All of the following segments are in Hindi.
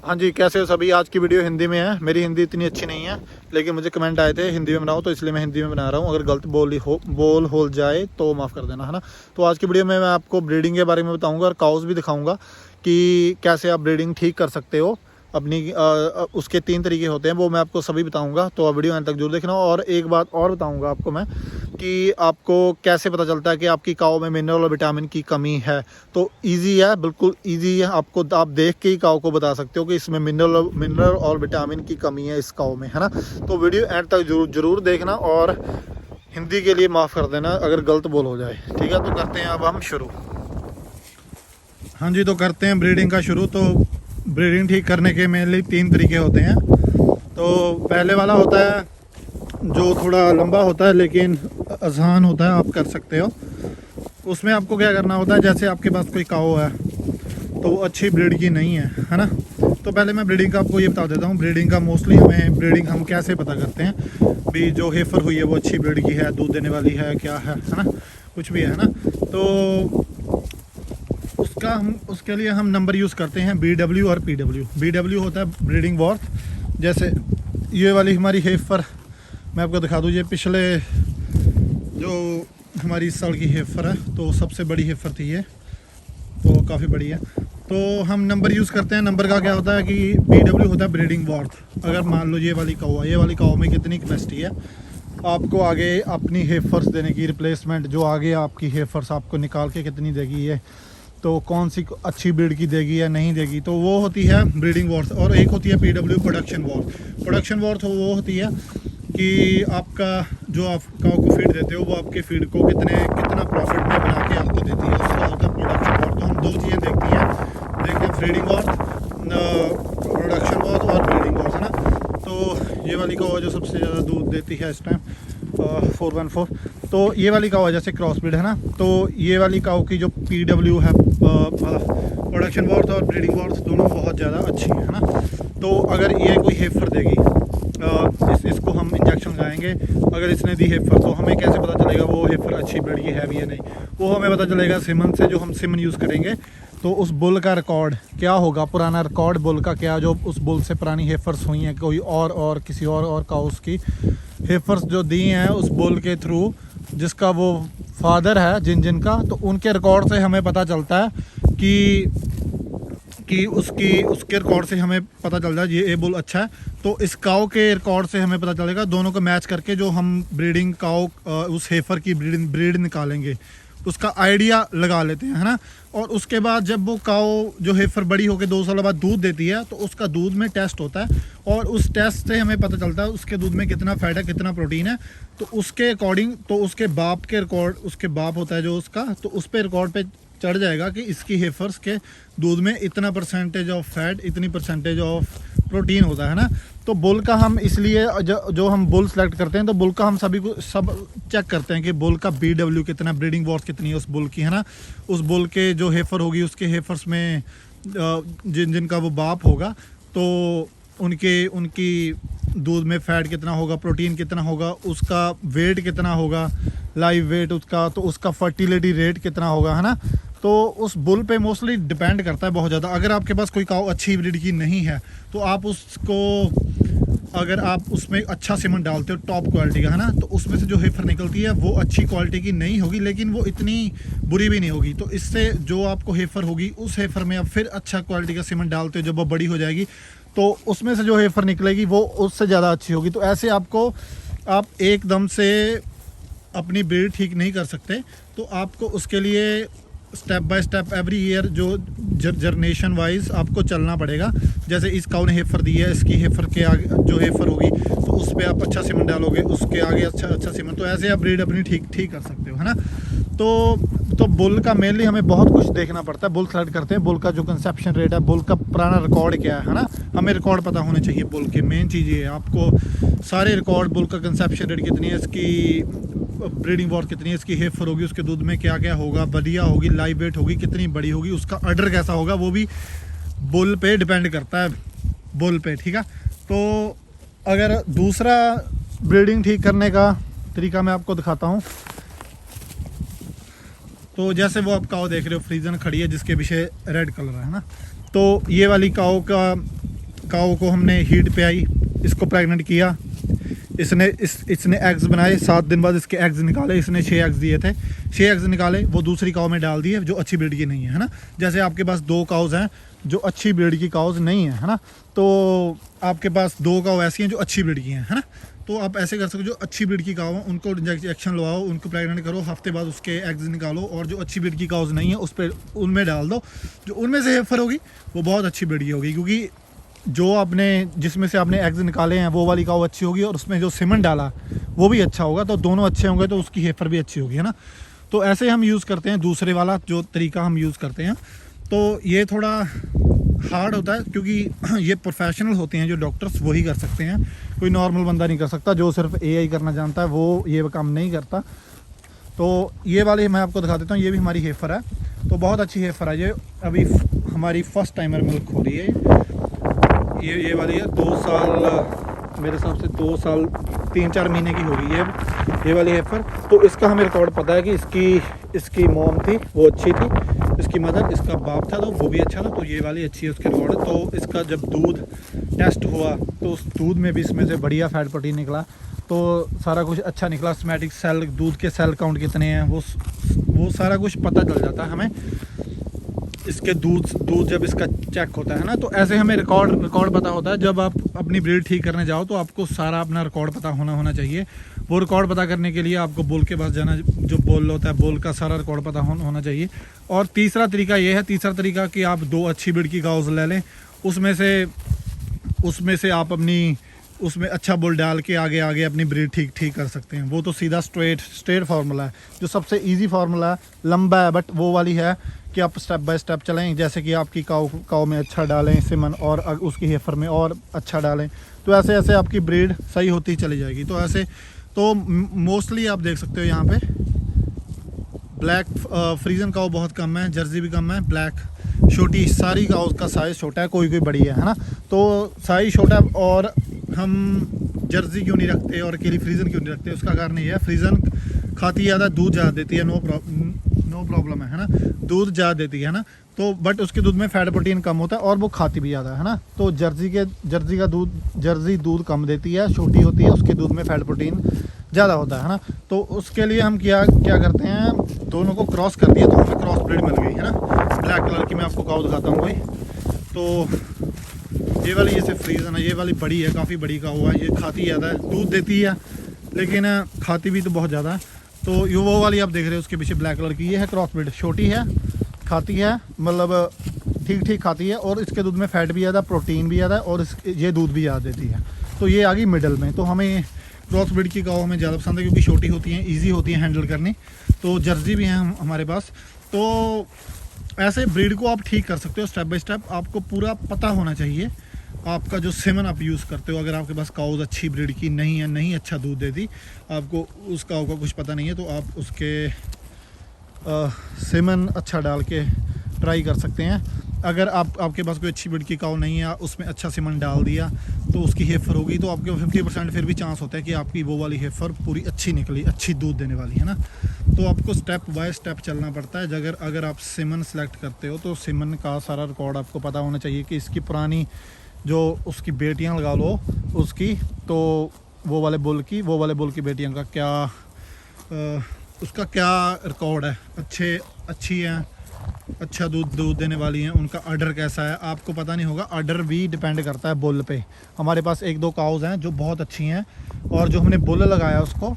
हाँ जी, कैसे हो सभी। आज की वीडियो हिंदी में है। मेरी हिंदी इतनी अच्छी नहीं है, लेकिन मुझे कमेंट आए थे हिंदी में बनाओ, तो इसलिए मैं हिंदी में बना रहा हूँ। अगर गलत बोल हो जाए तो माफ़ कर देना, है ना। तो आज की वीडियो में मैं आपको ब्रीडिंग के बारे में बताऊँगा और काउस भी दिखाऊँगा कि कैसे आप ब्रीडिंग ठीक कर सकते हो अपनी। उसके 3 तरीके होते हैं, वो मैं आपको सभी बताऊंगा, तो वीडियो अंत तक जरूर देखना। और एक बात और बताऊंगा आपको मैं कि आपको कैसे पता चलता है कि आपकी काऊ में मिनरल और विटामिन की कमी है। तो इजी है, बिल्कुल इजी है। आप देख के ही काऊ को बता सकते हो कि इसमें मिनरल और विटामिन की कमी है इस काऊ में, है ना। तो वीडियो एंड तक जरूर देखना और हिंदी के लिए माफ़ कर देना अगर गलत बोल हो जाए, ठीक है। तो करते हैं अब हम शुरू। हाँ जी, तो करते हैं ब्रीडिंग का शुरू। तो ब्रीडिंग ठीक करने के मेनली 3 तरीके होते हैं। तो पहले वाला होता है जो थोड़ा लंबा होता है लेकिन आसान होता है, आप कर सकते हो। उसमें आपको क्या करना होता है, जैसे आपके पास कोई काऊ है तो वो अच्छी ब्रीड की नहीं है ना। तो पहले मैं ब्रीडिंग का आपको ये बता देता हूँ। ब्रीडिंग का मोस्टली ब्रीडिंग हम कैसे पता करते हैं भी जो हेफर हुई है वो अच्छी ब्रीड की है, दूध देने वाली है, क्या है ना, कुछ भी है ना। तो उसके लिए हम नंबर यूज़ करते हैं BW और PW। BW होता है ब्रीडिंग वर्थ। जैसे ये वाली हमारी हेफर मैं आपको दिखा दूँ, ये पिछले जो हमारी इस साल की हेफर है, तो सबसे बड़ी हेफर थी ये, तो काफ़ी बड़ी है। तो हम नंबर यूज़ करते हैं। नंबर का क्या होता है कि BW होता है ब्रीडिंग वर्थ। अगर मान लो ये वाली काऊ है, ये वाली काऊ में कितनी कैपेसिटी है आपको आगे अपनी हेफर्स देने की, रिप्लेसमेंट जो आगे आपकी हेफर्स आपको निकाल के कितनी देगी ये, तो कौन सी अच्छी ब्रीड की देगी या नहीं देगी, तो वो होती है ब्रीडिंग वॉर्थ। और एक होती है PW production worth. Production worth वो होती है कि आपका जो आप काऊ को फीड देते हो वो आपके फीड को कितना प्रॉफिट में बना के आपको देती है, उसका होता है प्रोडक्शन वॉर्थ। तो हम 2 चीज़ें देखते हैं फीडिंग वॉर्थ, प्रोडक्शन वॉर्थ और ब्रीडिंग वॉर्थ, है ना। तो ये वाली काऊ जो सबसे ज़्यादा दूध देती है इस टाइम 414, तो ये वाली काऊ है जैसे क्रॉस ब्रीड, है ना। तो ये वाली काऊ की जो PW है, प्रोडक्शन वॉर्थ और ब्रीडिंग वॉर्थ दोनों बहुत ज़्यादा अच्छी है ना। तो अगर ये कोई हेफर देगी, इसको हम इंजेक्शन लगाएंगे, अगर इसने दी हेफर, तो हमें कैसे पता चलेगा वो हेफर अच्छी ब्रीड की है भी या नहीं। वो हमें पता चलेगा सीमन से। जो हम सीमन यूज़ करेंगे तो उस बुल का रिकॉर्ड क्या होगा, पुराना रिकॉर्ड बुल का क्या, जो उस बुल से पुरानी हेफर्स हुई हैं कोई और किसी और काउस की हेफर्स जो दी हैं उस बुल के थ्रू, जिसका वो फादर है जिनका, तो उनके रिकॉर्ड से हमें पता चलता है कि उसके रिकॉर्ड से हमें पता चल जाए ये बुल अच्छा है। तो इस काऊ के रिकॉर्ड से हमें पता चलेगा, दोनों को मैच करके जो हम ब्रीडिंग काऊ उस हेफर की ब्रीड निकालेंगे, उसका आइडिया लगा लेते हैं, है ना। और उसके बाद जब वो काऊ जो हेफर बड़ी होकर 2 साल बाद दूध देती है, तो उसका दूध में टेस्ट होता है और उस टेस्ट से हमें पता चलता है उसके दूध में कितना फैट है, कितना प्रोटीन है। तो उसके अकॉर्डिंग तो उसके बाप के रिकॉर्ड, उसके बाप होता है जो उसका, तो उस पर रिकॉर्ड पे चढ़ जाएगा कि इसकी हेफर्स के दूध में इतना परसेंटेज ऑफ फैट, इतनी परसेंटेज ऑफ प्रोटीन होता है ना। तो बुल का हम इसलिए जो हम बुल सेलेक्ट करते हैं, तो बुल का हम सब चेक करते हैं कि बुल का BW कितना, ब्रीडिंग वॉर्थ कितनी है उस बुल की, है ना। उस बुल के जो हेफर होगी उसके हेफर्स में जिनका वो बाप होगा, तो उनकी दूध में फैट कितना होगा, प्रोटीन कितना होगा, उसका वेट कितना होगा, लाइव वेट उसका, तो उसका फर्टिलिटी रेट कितना होगा, है ना। तो उस बुल पे मोस्टली डिपेंड करता है बहुत ज़्यादा। अगर आपके पास कोई काऊ अच्छी ब्रीड की नहीं है, तो आप उसको, अगर आप उसमें अच्छा सीमेंट डालते हो टॉप क्वालिटी का, है ना, तो उसमें से जो हेफर निकलती है वो अच्छी क्वालिटी की नहीं होगी, लेकिन वो इतनी बुरी भी नहीं होगी। तो इससे जो आपको हेफर होगी, उस हेफर में आप फिर अच्छा क्वालिटी का सीमेंट डालते हो, जब वो बड़ी हो जाएगी तो उसमें से जो हेफर निकलेगी वो उससे ज़्यादा अच्छी होगी। तो ऐसे आप एकदम से अपनी ब्रीड ठीक नहीं कर सकते। तो आपको उसके लिए step by step every year जो जनरेशन वाइज आपको चलना पड़ेगा। जैसे इस काऊ ने हेफर दी है, इसकी हेफर के आगे जो हेफर होगी तो उस पर आप अच्छा सीमेंट डालोगे, उसके आगे अच्छा सीमेंट, तो ऐसे आप ब्रीड अपनी ठीक कर सकते हो, है ना। तो बुल का मेनली हमें बहुत कुछ देखना पड़ता है। बुल सेलेक्ट करते हैं, बुल का जो कंसेप्शन रेट है, बुल का पुराना रिकॉर्ड क्या है ना। हमें रिकॉर्ड पता होने चाहिए बुल के। मेन चीज़ ये है, आपको सारे रिकॉर्ड, बुल का कंसेप्शन रेट कितनी है, इसकी ब्रीडिंग वॉर्थ कितनी है, इसकी हेफर होगी, उसके दूध में क्या क्या होगा, बढ़िया होगी, लाइव वेट होगी, कितनी बड़ी होगी, उसका अडर कैसा होगा, वो भी बुल पे डिपेंड करता है, बुल पे, ठीक है। तो अगर दूसरा ब्रीडिंग ठीक करने का तरीका मैं आपको दिखाता हूँ। तो जैसे वो आप काऊ देख रहे हो फ्रीजन खड़ी है जिसके पीछे रेड कलर है ना, तो ये वाली काऊ का काऊ को हमने हीट पे आई, इसको प्रेग्नेंट किया, इसने एग्स बनाए, 7 दिन बाद इसके एग्स निकाले, इसने 6 एग्स दिए थे, 6 एग्स निकाले वो दूसरी काऊ में डाल दिए जो अच्छी ब्रीड की नहीं है ना। जैसे आपके पास 2 काउज हैं जो अच्छी ब्रीड की काउज नहीं है ना, तो आपके पास 2 काऊ ऐसी हैं जो अच्छी ब्रीड की हैं, है ना। तो आप ऐसे कर सकते हो, जो अच्छी ब्रीड की काऊ हैं उनको इंजेक्शन लगवाओ, उनको प्रेग्नेंट करो, हफ्ते बाद उसके एग्स निकालो, और जो अच्छी ब्रीड की काउज नहीं है उस पर उनमें डाल दो, जो उनमें से हेफर होगी वो बहुत अच्छी ब्रीड की होगी, क्योंकि जो आपने जिसमें से आपने एग्स निकाले हैं वो वाली काऊ अच्छी होगी, और उसमें जो सीमेंट डाला वो भी अच्छा होगा, तो दोनों अच्छे होंगे तो उसकी हेफर भी अच्छी होगी, है ना। तो ऐसे हम यूज़ करते हैं, दूसरे वाला जो तरीका हम यूज़ करते हैं। तो ये थोड़ा हार्ड होता है क्योंकि ये प्रोफेशनल होते हैं जो डॉक्टर्स, वही कर सकते हैं, कोई नॉर्मल बंदा नहीं कर सकता, जो सिर्फ एआई करना जानता है वो ये काम नहीं करता। तो ये वाली मैं आपको दिखा देता हूँ, ये भी हमारी हेफर है, तो बहुत अच्छी हेफर है ये, अभी हमारी फर्स्ट टाइमर मिल्क हो रही है ये वाली है, 2 साल मेरे हिसाब से 2 साल 3-4 महीने की होगी ये वाली हेफर। तो इसका हमें रिकॉर्ड पता है कि इसकी मॉम थी वो अच्छी थी, इसकी मदर, इसका बाप था तो वो भी अच्छा था, तो ये वाली अच्छी है उसके रिकॉर्ड। तो इसका जब दूध टेस्ट हुआ तो उस दूध में भी इसमें से बढ़िया फैट प्रोटीन निकला, तो सारा कुछ अच्छा निकला, सोमैटिक सेल, दूध के सेल काउंट कितने हैं वो सारा कुछ पता चल जाता है हमें इसके दूध जब इसका चेक होता है ना। तो ऐसे हमें रिकॉर्ड पता होता है। जब आप अपनी ब्रीड ठीक करने जाओ तो आपको सारा अपना रिकॉर्ड पता होना चाहिए। वो रिकॉर्ड पता करने के लिए आपको बुल के पास जाना, जो बुल होता है बुल का सारा रिकॉर्ड पता होना चाहिए। और तीसरा तरीका ये है, तीसरा तरीका कि आप 2 अच्छी ब्रीड की काउज ले लें, उसमें से आप अपनी उसमें अच्छा बुल डाल के आगे अपनी ब्रीड ठीक कर सकते हैं। वो तो सीधा स्ट्रेट फार्मूला है, जो सबसे इजी फार्मूला है, लंबा है, बट वो वाली है कि आप स्टेप बाय स्टेप चलें। जैसे कि आपकी काऊ में अच्छा डालें सिमन, और उसकी हेफर में और अच्छा डालें, तो ऐसे आपकी ब्रीड सही होती चली जाएगी। तो ऐसे तो मोस्टली आप देख सकते हो यहाँ पे ब्लैक फ्रीजन काऊ बहुत कम है, जर्सी भी कम है, ब्लैक छोटी, सारी काऊ का साइज़ छोटा है, कोई बड़ी है ना। तो साइज़ छोटा, और हम जर्सी क्यों नहीं रखते और अकेली फ्रीजन क्यों नहीं रखते, उसका कारण ये है, फ्रीजन खाती ज़्यादा, दूध ज़्यादा देती है, नो प्रॉब्लम है ना, दूध ज़्यादा देती है ना। तो बट उसके दूध में फैट प्रोटीन कम होता है और वो खाती भी ज़्यादा है ना। तो जर्सी दूध कम देती है, छोटी होती है, उसके दूध में फैट प्रोटीन ज़्यादा होता है ना। तो उसके लिए हम क्या करते हैं, दोनों को क्रॉस कर दिया तो हमें क्रॉस ब्रीड मिल गई है ना। ब्लैक कलर की मैं आपको काऊ दिखाता हूँ भाई। तो ये वाली जैसे फ्रीजन है, ये वाली बड़ी है, काफ़ी बड़ी काऊ है, ये खाती ज़्यादा है, दूध देती है लेकिन खाती भी तो बहुत ज़्यादा है। तो ये वो वाली आप देख रहे हो उसके पीछे ब्लैक कलर की, ये है क्रॉस ब्रीड, छोटी है, खाती है, मतलब ठीक खाती है, और इसके दूध में फैट भी ज़्यादा, प्रोटीन भी ज़्यादा है, और ये दूध भी ज़्यादा देती है। तो ये आ गई मिडल में। तो हमें क्रॉस ब्रीड की काऊ हमें ज़्यादा पसंद है क्योंकि छोटी होती हैं, ईजी होती हैं हैंडल करनी। तो जर्सी भी हैं हमारे पास। तो ऐसे ब्रीड को आप ठीक कर सकते हो स्टेप बाय स्टेप। आपको पूरा पता होना चाहिए आपका जो सेमन आप यूज़ करते हो। अगर आपके पास काउज अच्छी ब्रीड की नहीं है, नहीं अच्छा दूध देती, आपको उस काऊ का कुछ पता नहीं है, तो आप उसके सेमन अच्छा डाल के ट्राई कर सकते हैं। अगर आपके पास कोई अच्छी ब्रीड की काऊ नहीं है, उसमें अच्छा सीमन डाल दिया तो उसकी हेफर होगी, तो आपके 50% फिर भी चांस होता है कि आपकी वो वाली हेफर पूरी अच्छी निकली, अच्छी दूध देने वाली है ना। तो आपको स्टेप बाय स्टेप चलना पड़ता है। अगर आप सीमन सेलेक्ट करते हो तो सीमन का सारा रिकॉर्ड आपको पता होना चाहिए कि इसकी पुरानी जो उसकी बेटियां लगा लो उसकी, तो वो वाले बुल की बेटियां का क्या उसका क्या रिकॉर्ड है, अच्छी हैं, अच्छा दूध देने वाली हैं, उनका ऑर्डर कैसा है आपको पता नहीं होगा। ऑर्डर भी डिपेंड करता है बुल पे। हमारे पास 1-2 काउज हैं जो बहुत अच्छी हैं, और जो हमने बुल लगाया उसको,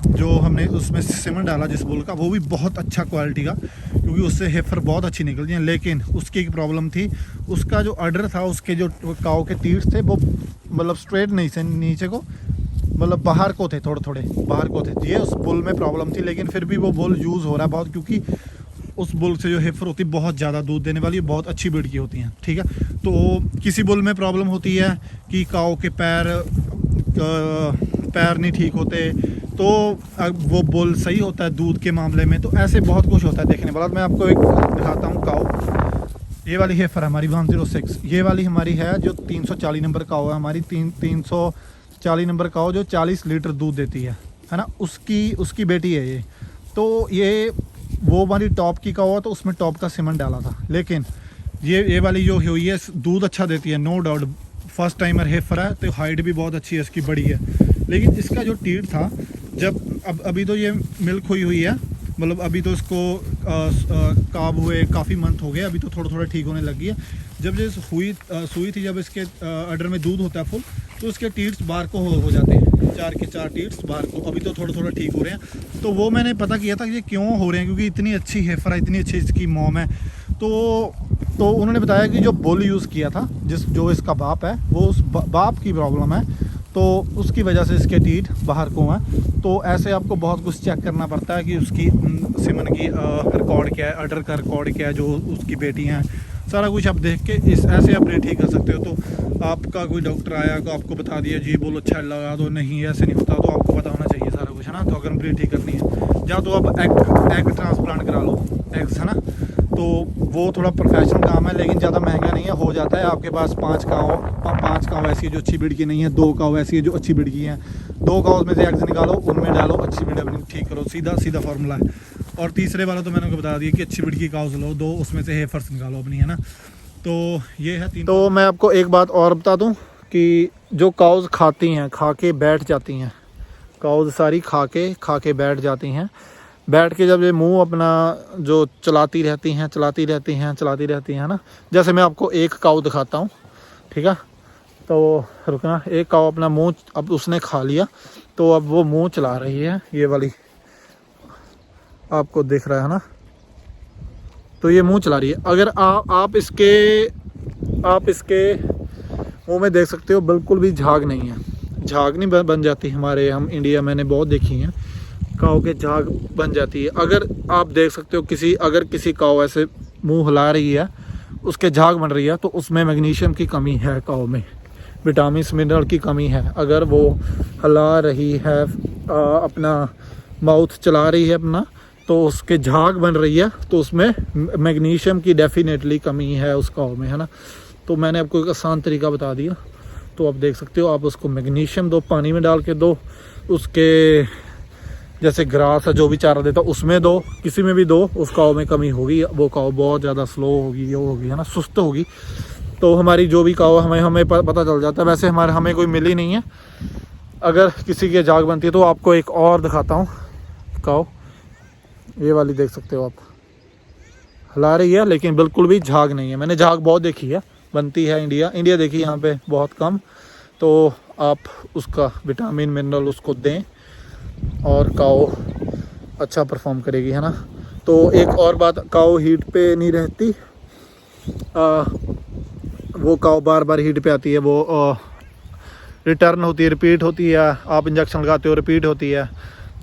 जो हमने उसमें सीमन डाला जिस बुल का, वो भी बहुत अच्छा क्वालिटी का, क्योंकि उससे हेफर बहुत अच्छी निकलती हैं। लेकिन उसकी एक प्रॉब्लम थी, उसका जो ऑर्डर था, उसके जो काऊ के तीर थे वो मतलब स्ट्रेट नहीं से नीचे को, मतलब बाहर को थे, थोड़े बाहर को थे। ये उस बुल में प्रॉब्लम थी, लेकिन फिर भी वो बुल यूज़ हो रहा है बहुत, क्योंकि उस बुल से जो हेफर होती है बहुत ज़्यादा दूध देने वाली, बहुत अच्छी ब्रीड की होती हैं, ठीक है। तो किसी बुल में प्रॉब्लम होती है कि काऊ के पैर नहीं ठीक होते, तो वो बुल सही होता है दूध के मामले में। तो ऐसे बहुत कुछ होता है देखने वाला। मैं आपको एक दिखाता हूँ काऊ। ये वाली हेफर है हमारी 106, ये वाली हमारी है जो 340 नंबर काऊ है हमारी, 340 नंबर काऊ जो 40 लीटर दूध देती है ना, उसकी बेटी है ये। तो ये वो हमारी टॉप की काऊ है, तो उसमें टॉप का सीमन डाला था। लेकिन ये वाली जो हुई है दूध अच्छा देती है, no doubt, first timer heifer है, तो हाइट भी बहुत अच्छी है इसकी, बड़ी है। लेकिन इसका जो टीट था, जब अभी तो ये मिल्क हुई है, मतलब अभी तो इसको काब हुए काफ़ी मंथ हो गए, अभी तो थोड़ा थोड़ा ठीक होने लगी है। जब ये सुई थी, जब इसके अडर में दूध होता है फुल, तो उसके टीट्स बाहर को हो जाते हैं, 4 के 4 टीट्स बाहर को। अभी तो थोड़ा थोड़ा ठीक हो रहे हैं। तो वो मैंने पता किया था कि ये क्यों हो रहे हैं, क्योंकि इतनी अच्छी हेफर है, इतनी अच्छी इसकी मॉम है। तो उन्होंने बताया कि जो बुल यूज़ किया था, जो इसका बाप है, वो उस बाप की प्रॉब्लम है, तो उसकी वजह से इसके टीट बाहर को हैं। तो ऐसे आपको बहुत कुछ चेक करना पड़ता है कि उसकी सिमन की रिकॉर्ड क्या है, अडर का रिकॉर्ड क्या है, जो उसकी बेटी हैं, सारा कुछ आप देख के ऐसे आप ब्रीड ठीक कर सकते हो। तो आपका कोई डॉक्टर आया तो आपको बता दिया जी बोल अच्छा लगा, तो नहीं ऐसे नहीं होता, तो आपको पता होना चाहिए सारा कुछ, है ना। तो अगर ब्रीड ठीक करनी है, या तो आप एग ट्रांसप्लांट करा लो, एग्स, है ना। तो वो थोड़ा प्रोफेशनल काम है, लेकिन ज़्यादा महंगा नहीं है, हो जाता है। आपके पास 5 काव ऐसी है जो अच्छी ब्रीड की नहीं है, 2 काव ऐसी है जो अच्छी ब्रीड की हैं। 2 काव में से एग्स निकालो, उनमें डालो, अच्छी ब्रीड अपनी ठीक करो, सीधा फार्मूला है। और तीसरे वाला तो मैंने आपको बता दिया कि अच्छी ब्रीड की काउस लो, 2 उसमें से हेफर्स निकालो अपनी, है ना। तो ये है 3। तो मैं आपको एक बात और बता दूं कि जो काउस खाती हैं, खा के बैठ जाती हैं, काउस सारी खा के बैठ जाती हैं। बैठ के जब ये मुंह अपना जो चलाती रहती हैं, है ना। जैसे मैं आपको एक काऊ दिखाता हूँ, ठीक है। तो रुकना, एक काऊ अपना मुंह अब उसने खा लिया, तो अब वो मुंह चला रही है, ये वाली आपको दिख रहा है ना। तो ये मुंह चला रही है। अगर आप इसके मुंह में देख सकते हो, बिल्कुल भी झाग नहीं है, झाग नहीं बन जाती। हम इंडिया मैंने बहुत देखी हैं काऊ के झाग बन जाती है। अगर आप देख सकते हो अगर किसी काऊ ऐसे मुंह हिला रही है, उसके झाग बन रही है, तो उसमें मैग्नीशियम की कमी है, काऊ में विटामिन मिनरल की कमी है। अगर वो हिला रही है, अपना माउथ चला रही है अपना, तो उसके झाग बन रही है, तो उसमें मैग्नीशियम की डेफिनेटली कमी है उस काऊ में, है ना। तो मैंने आपको एक आसान तरीका बता दिया। तो आप देख सकते हो, आप उसको मैग्नीशियम दो, पानी में डाल के दो, उसके जैसे ग्रास है जो भी चारा देता उसमें दो, किसी में भी दो, उस काऊ में कमी होगी। वो काऊ बहुत ज़्यादा स्लो होगी, ये होगी, है ना, सुस्त होगी। तो हमारी जो भी काऊ हमें पता चल जाता है। वैसे हमें कोई मिली नहीं है। अगर किसी की झाग बनती है तो आपको एक और दिखाता हूँ काऊ, ये वाली देख सकते हो आप, हिला रही है लेकिन बिल्कुल भी झाग नहीं है। मैंने झाग बहुत देखी है, बनती है इंडिया देखी, यहाँ पे बहुत कम। तो आप उसका विटामिन मिनरल उसको दें और काऊ अच्छा परफॉर्म करेगी, है ना। तो एक और बात, काऊ हीट पे नहीं रहती, वो काऊ बार बार हीट पे आती है, वो रिटर्न होती है, रिपीट होती है। आप इंजेक्शन लगाते हो, रिपीट होती है।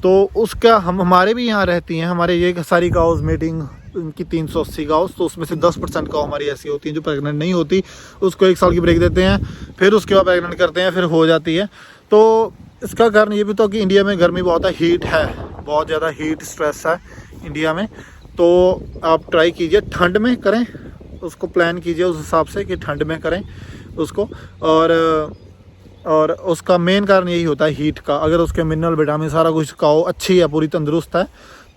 तो उसका हमारे भी यहाँ रहती हैं, हमारे ये सारी काउस मीटिंग उनकी 380 काउस, तो उसमें से 10% काऊ हमारी ऐसी होती हैं जो प्रेग्नेंट नहीं होती। उसको 1 साल की ब्रेक देते हैं, फिर उसके बाद प्रेग्नेंट करते हैं, फिर हो जाती है। तो इसका कारण ये भी तो कि इंडिया में गर्मी बहुत है, हीट है, बहुत ज़्यादा हीट स्ट्रेस है इंडिया में। तो आप ट्राई कीजिए ठंड में करें, उसको प्लान कीजिए उस हिसाब से कि ठंड में करें उसको। और उसका मेन कारण यही होता है हीट का। अगर उसके मिनरल विटामिन सारा कुछ काऊ अच्छी है, पूरी तंदुरुस्त है,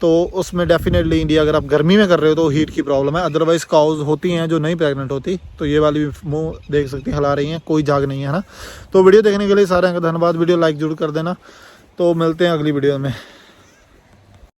तो उसमें डेफिनेटली इंडिया, अगर आप गर्मी में कर रहे हो तो हीट की प्रॉब्लम है। अदरवाइज़ काउज होती हैं जो नहीं प्रेग्नेंट होती। तो ये वाली भी मुंह देख सकती हैं, हिला रही हैं, कोई झाग नहीं है ना। तो वीडियो देखने के लिए सारे का धन्यवाद। वीडियो लाइक जरूर कर देना। तो मिलते हैं अगली वीडियो में।